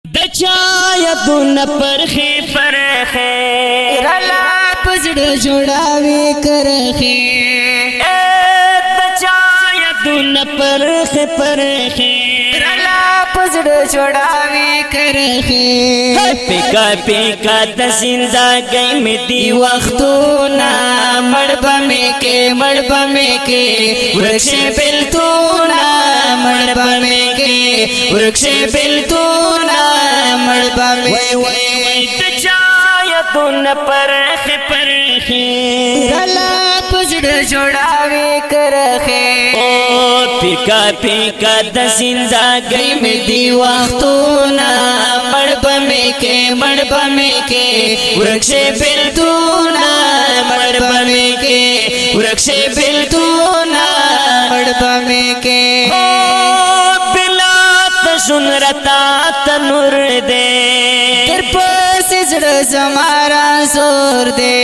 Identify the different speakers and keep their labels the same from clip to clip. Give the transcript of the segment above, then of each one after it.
Speaker 1: دچایا دون پرخی پرخی
Speaker 2: رلا پزڑ جوڑاوی کرخی
Speaker 1: دچایا دون پرخی پرخی
Speaker 2: رلا پزڑ جوڑاوی کرخی
Speaker 1: پیکا پیکا دسندا گئی میں دی
Speaker 2: وختونا مڑبا میں کے ورکش بلتونا مڑبا میں کے ورکش بلتونا مڑبا میں
Speaker 1: وی دچایا دون پرخی پرخی
Speaker 2: رلا پزڑ جوڑاوی کرخی
Speaker 1: پیکا پیکا دسندا گئی میں دی
Speaker 2: وختونا مڑبا میں کے ورکش بلتونا مڑبا میں کے ورکش بلتونا مڑبا میں کے
Speaker 1: بلا تسنرتا تنور دے
Speaker 2: تر پاس زڑ زمارا زور دے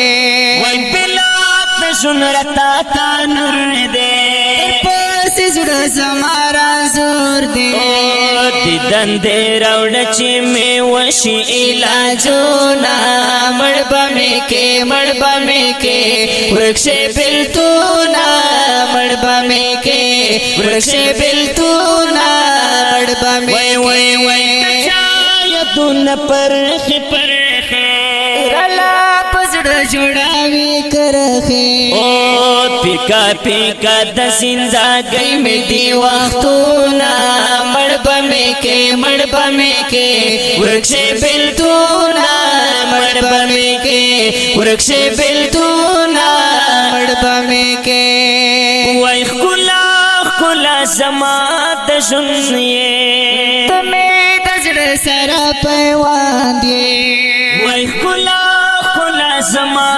Speaker 1: وی بلا تسنرتا تنور دے
Speaker 2: پاس زڑ زمارا زور دے
Speaker 1: دیدن دے روڑ چی میں وشی
Speaker 2: علاجونا مڑبا میں کے ورکش بلتونا مڑبا میں کے ورکش بلتونا مڑبا میں کے
Speaker 1: دچایا دون پرخی پرخی
Speaker 2: رلا پزڑ جوڑاوی کرخی
Speaker 1: پیکا پیکا دسندا گئی میں دی
Speaker 2: وختونا مڑبا میں کے ورکش بلتونا مڑبا میں کے ورکش بلتونا مڑبا میں کے
Speaker 1: وی خلا خلا زما دشنیے
Speaker 2: تمہیں دزڑ سرا پیوان دیے
Speaker 1: وی خلا خلا زما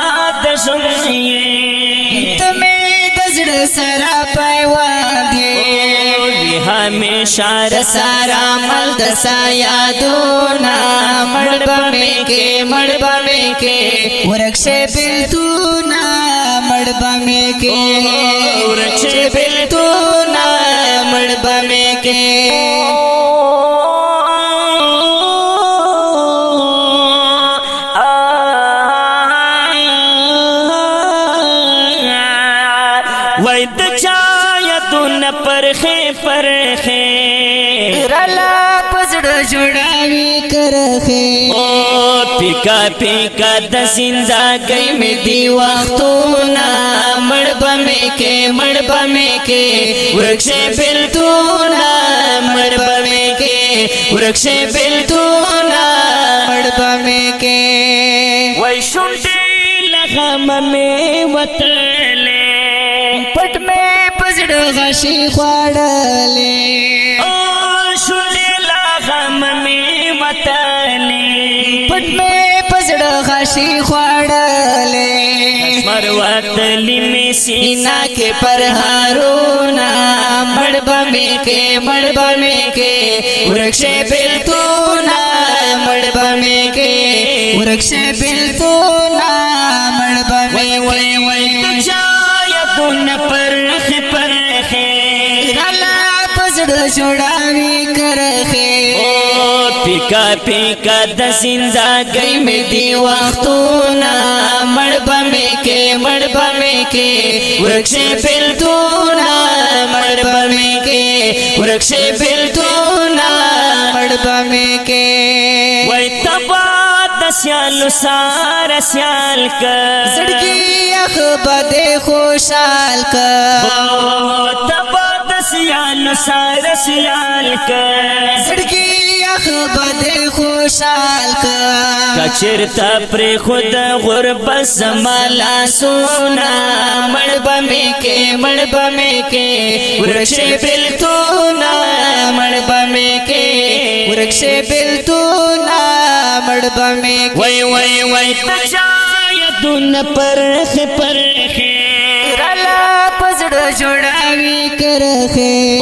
Speaker 1: دشنیے
Speaker 2: تمہیں دزڑ سرا پیوان دیے
Speaker 1: ہمیشہ
Speaker 2: سارا ملد سا یادونا مڑبا میں کے ورکش بلتونا مڑبا میں کے ورکش بلتونا مڑبا میں کے
Speaker 1: وی دچایا دون پرخی پرخی
Speaker 2: رلا پزڑ جوڑاوی کرخی
Speaker 1: پیکا پیکا دسندا گئی میں دی
Speaker 2: وختونا مڑبا میں کے ورکش بلتونا مڑبا میں کے ورکش بلتونا مڑبا میں کے
Speaker 1: وی شنڈی لغم میں وطلے
Speaker 2: پٹ میں پزڑ غشی خوڑلے
Speaker 1: شنڈی لغم میں وطلے
Speaker 2: پٹ میں پزڑ غشی خوڑلے
Speaker 1: مرواتلی میں
Speaker 2: سینا کے پرہارونا مڑبا میں کے ورکش بلتونا مڑبا میں کے ورکش بلتونا مڑبا میں
Speaker 1: دچایا دون پرخی پرخی
Speaker 2: رلا پزڑ جوڑاوی کرخی
Speaker 1: پیکا پیکا دسندا گئی میں دی
Speaker 2: وختونا مڑبا میں کے ورکش بلتونا مڑبا میں کے ورکش بلتونا مڑبا میں کے
Speaker 1: وی تبا دسیالو سارا سیال کر
Speaker 2: زڑکی اخ بدے خوشحال کر
Speaker 1: تبا دسیالو سارا سیال کر
Speaker 2: زڑکی اخ بدے خوشحال کر
Speaker 1: کچرتا پر خود غربت زمالا
Speaker 2: سونا مڑبا میں کے ورکش بلتونا مڑبا میں کے ورکش بلتونا مڑبا میں کے
Speaker 1: وی دچایا دون پرخی پرخی
Speaker 2: رلا پزڑ جوڑاوی کرخی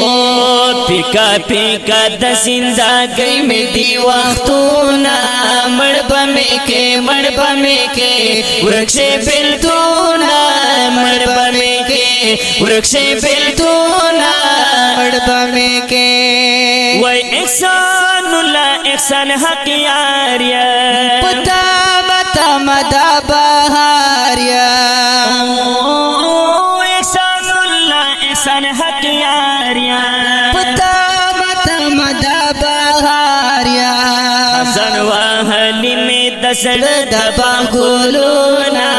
Speaker 1: پیکا پیکا دسندا گئی میں دی
Speaker 2: وختونا مڑبا میں کے ورکش بلتونا مڑبا میں کے
Speaker 1: वृक्ष बिल्तूना
Speaker 2: मड़बा में के
Speaker 1: वै एहसानुल्लाह एहसान हक यारिया
Speaker 2: पता बता मदा बहारिया
Speaker 1: एहसानुल्लाह एहसान हक यारिया
Speaker 2: पता बता मदा बहारिया
Speaker 1: जनवाहली में दसड़ दबा गुलूना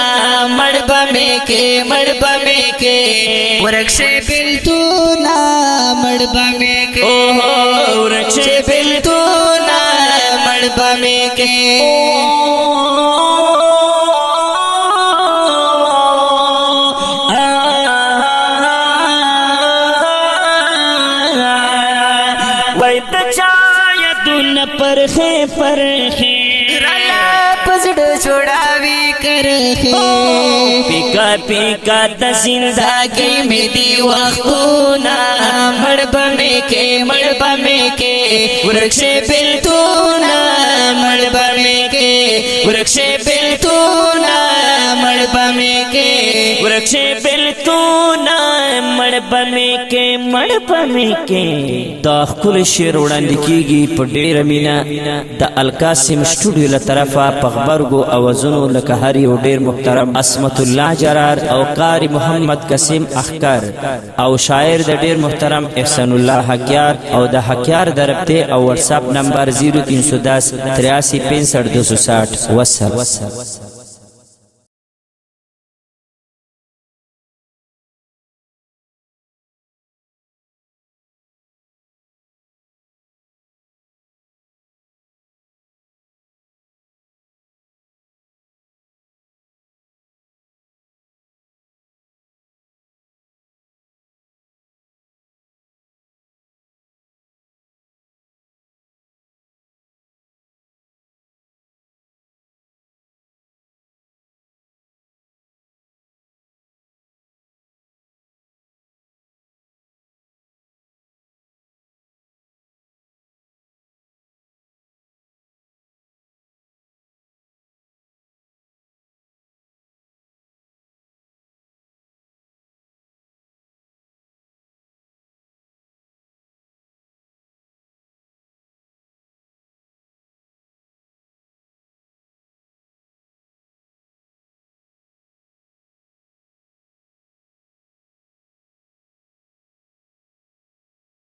Speaker 1: मड़बा में के
Speaker 2: वृक्ष बिल्तूना मड़बा में के
Speaker 1: ओहो वृक्ष बिल्तूना
Speaker 2: मड़बा में के
Speaker 1: परखे
Speaker 2: पसड़ छोड़ावी कर
Speaker 1: पीका द जिंदगी में दी वक्तूना मड़बा में के वृक्ष बिल्तूना मड़बा में के वृक्ष बिल्तूना मड़बा में के वृक्ष बिल्तूना मड़बा में के दाखुल शेर वड़ाندې کیږي په ډیره مینا د القاسم سټوډیو له طرفه په خبرګو اوازونو لکه هر یو ډیر محترم اسمت الله جرار او قاری محمد قاسم اخکر او شاعر د ډیر محترم احسان الله حکیار او د حکیار درپته او واتس اپ نمبر 0310 83 65 260 وصل